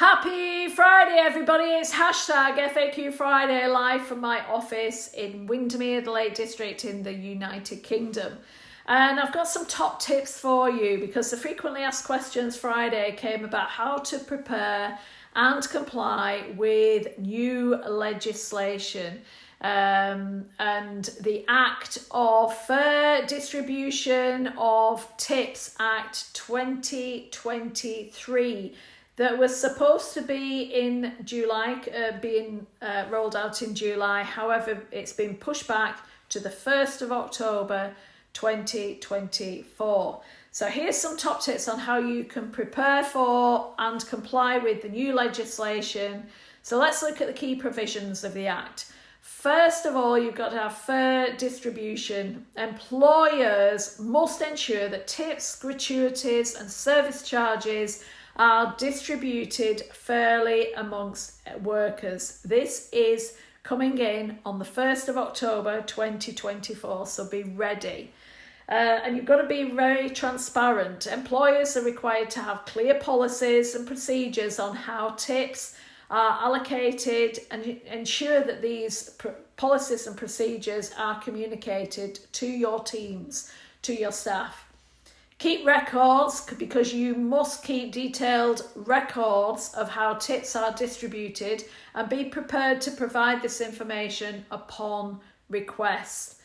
Happy Friday, everybody. It's hashtag FAQ Friday live from my office in Windermere, the Lake District in the United Kingdom. And I've got some top tips for you because the frequently asked questions Friday came about how to prepare and comply with new legislation. And the Act of Fair Distribution of Tips Act 2023 that was supposed to be in July, being rolled out in July. However, it's been pushed back to the 1st of October 2024. So here's some top tips on how you can prepare for and comply with the new legislation. So let's look at the key provisions of the Act. First of all, you've got to have fair distribution. Employers must ensure that tips, gratuities and service charges are distributed fairly amongst workers. This is coming in on the 1st of October 2024, so be ready. And you've got to be very transparent. Employers are required to have clear policies and procedures on how tips are allocated and ensure that these policies and procedures are communicated to your teams, to your staff. Keep records, because you must keep detailed records of how tips are distributed and be prepared to provide this information upon request.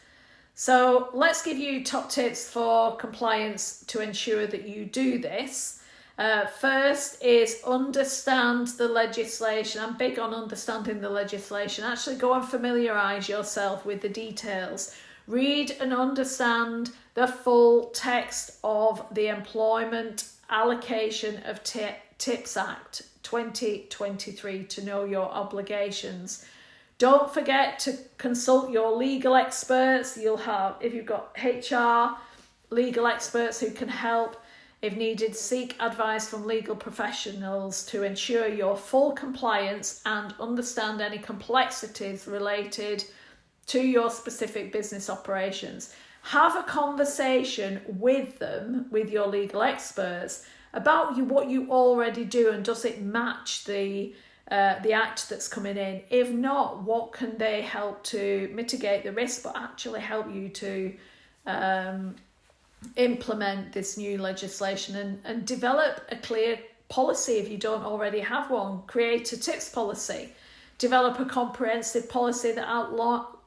So let's give you top tips for compliance to ensure that you do this. First is understand the legislation. I'm big on understanding the legislation. Actually go and familiarise yourself with the details. Read and understand the full text of the Employment Allocation of Tips Act 2023 to know your obligations. Don't forget to consult your legal experts. You'll have, if you've got HR, legal experts who can help. If needed, seek advice from legal professionals to ensure your full compliance and understand any complexities related to your specific business operations. Have a conversation with them, with your legal experts, about what you already do and does it match the act that's coming in. If not, what can they help to mitigate the risk but actually help you to implement this new legislation and develop a clear policy if you don't already have one. Create a tips policy. Develop a comprehensive policy that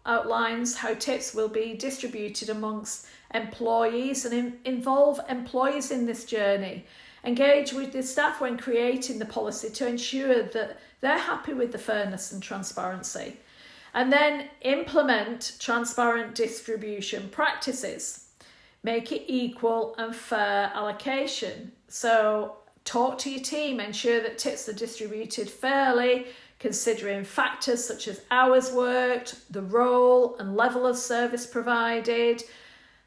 outlines how tips will be distributed amongst employees and involve employees in this journey. Engage with the staff when creating the policy to ensure that they're happy with the fairness and transparency. And then implement transparent distribution practices. Make it equal and fair allocation. So talk to your team, ensure that tips are distributed fairly, considering factors such as hours worked, the role and level of service provided,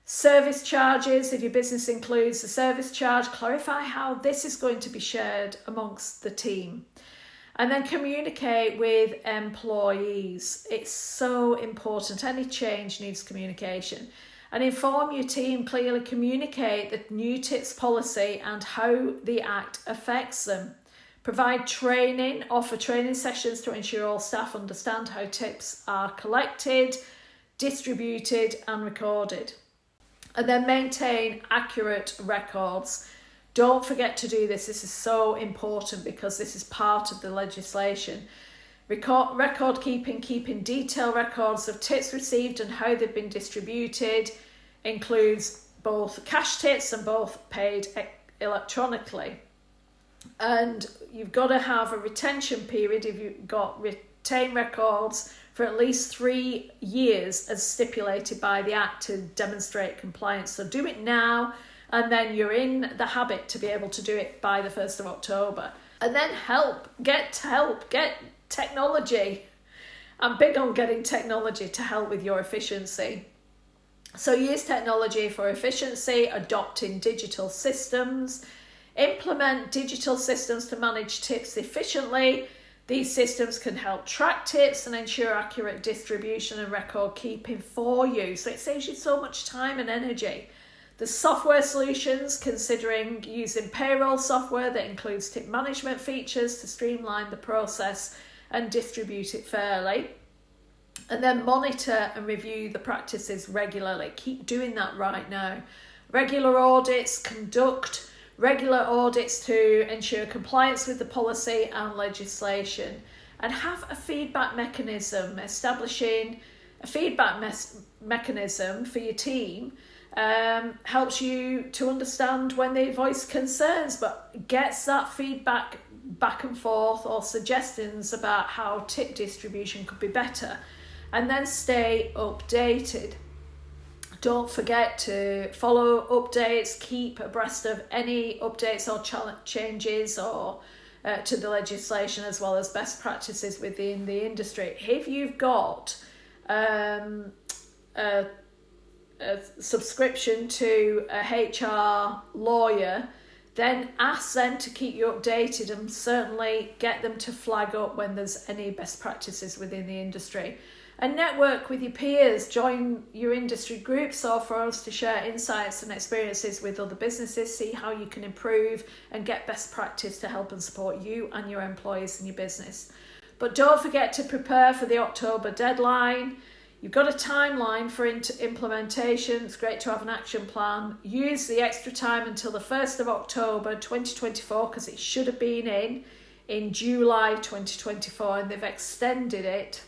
service charges. If your business includes a service charge, clarify how this is going to be shared amongst the team. And then communicate with employees. It's so important. Any change needs communication. And inform your team, clearly communicate the new tips policy and how the Act affects them. Provide training, offer training sessions to ensure all staff understand how tips are collected, distributed and recorded. And then maintain accurate records. Don't forget to do this. This is so important because this is part of the legislation. Record keeping detailed records of tips received and how they've been distributed, includes both cash tips and both paid electronically. And you've got to have a retention period if you've got retained records for at least 3 years as stipulated by the Act to demonstrate compliance. So do it now and then you're in the habit to be able to do it by the 1st of October. And then get technology. I'm big on getting technology to help with your efficiency. So use technology for efficiency, adopting digital systems, implement digital systems to manage tips efficiently. These systems can help track tips and ensure accurate distribution and record keeping for you. So it saves you so much time and energy. The software solutions, considering using payroll software that includes tip management features to streamline the process and distribute it fairly. And then monitor and review the practices regularly. Keep doing that right now. Regular audits, conduct regular audits to ensure compliance with the policy and legislation. And have a feedback mechanism. Establishing a feedback mechanism for your team helps you to understand when they voice concerns, but gets that feedback back and forth or suggestions about how tip distribution could be better. And then stay updated. Don't forget to follow updates, keep abreast of any updates or changes or to the legislation, as well as best practices within the industry. If you've got a subscription to a HR lawyer, then ask them to keep you updated and certainly get them to flag up when there's any best practices within the industry. And network with your peers, join your industry groups or forums to share insights and experiences with other businesses, see how you can improve and get best practice to help and support you and your employees and your business. But don't forget to prepare for the October deadline. You've got a timeline for implementation. It's great to have an action plan. Use the extra time until the 1st of October 2024 because it should have been in July 2024 and they've extended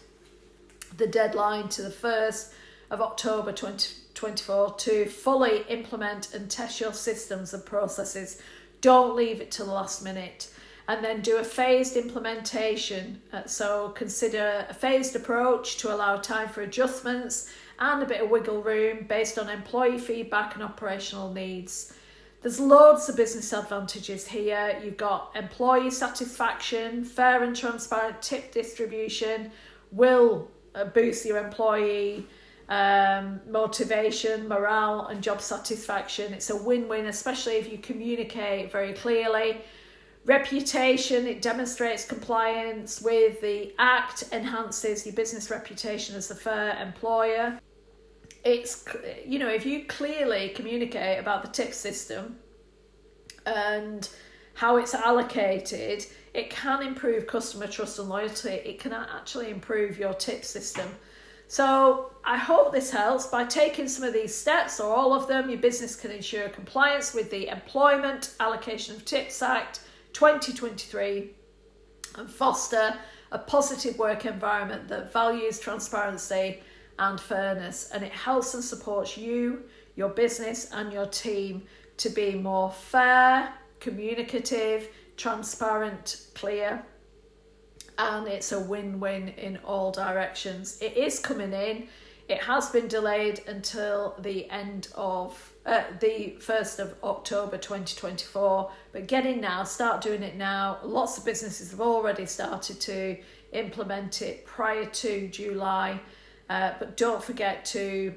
the deadline to the 1st of October 2024 to fully implement and test your systems and processes. Don't leave it to the last minute. And then do a phased implementation. So consider a phased approach to allow time for adjustments and a bit of wiggle room based on employee feedback and operational needs. There's loads of business advantages here. You've got employee satisfaction, fair and transparent tip distribution will boost your employee motivation, morale and job satisfaction. It's a win-win, especially if you communicate very clearly. Reputation, it demonstrates compliance with the Act, enhances your business reputation as a fair employer. It's, if you clearly communicate about the tip system and how it's allocated, it can improve customer trust and loyalty. It can actually improve your tip system. So I hope this helps. By taking some of these steps or all of them, your business can ensure compliance with the Employment Allocation of Tips Act 2023 and foster a positive work environment that values transparency and fairness. And it helps and supports you, your business and your team to be more fair, communicative, transparent, clear, and it's a win-win in all directions. It is coming in. It has been delayed until the end of the 1st of October 2024, but get in now, start doing it now. Lots of businesses have already started to implement it prior to July, but don't forget to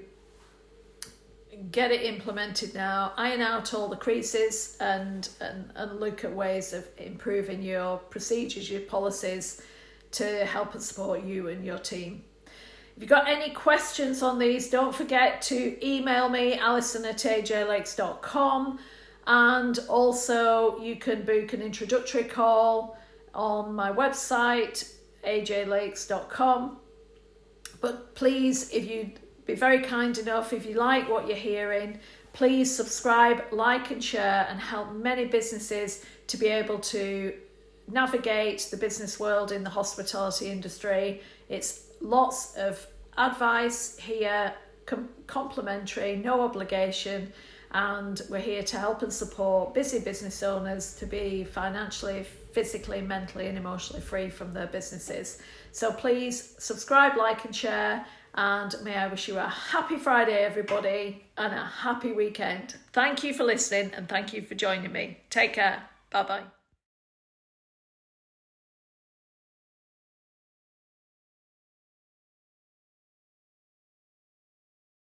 get it implemented now, iron out all the creases and look at ways of improving your procedures, your policies to help and support you and your team. If you've got any questions on these, don't forget to email me, alison@ajlakes.com, and also you can book an introductory call on my website, ajlakes.com. But please, if you'd be very kind enough, if you like what you're hearing, please subscribe, like and share, and help many businesses to be able to navigate the business world in the hospitality industry. It's lots of advice here, complimentary, no obligation, and we're here to help and support busy business owners to be financially, physically, mentally and emotionally free from their businesses. So please subscribe, like and share, and may I wish you a happy Friday, everybody, and a happy weekend. Thank you for listening and thank you for joining me. Take care. Bye-bye.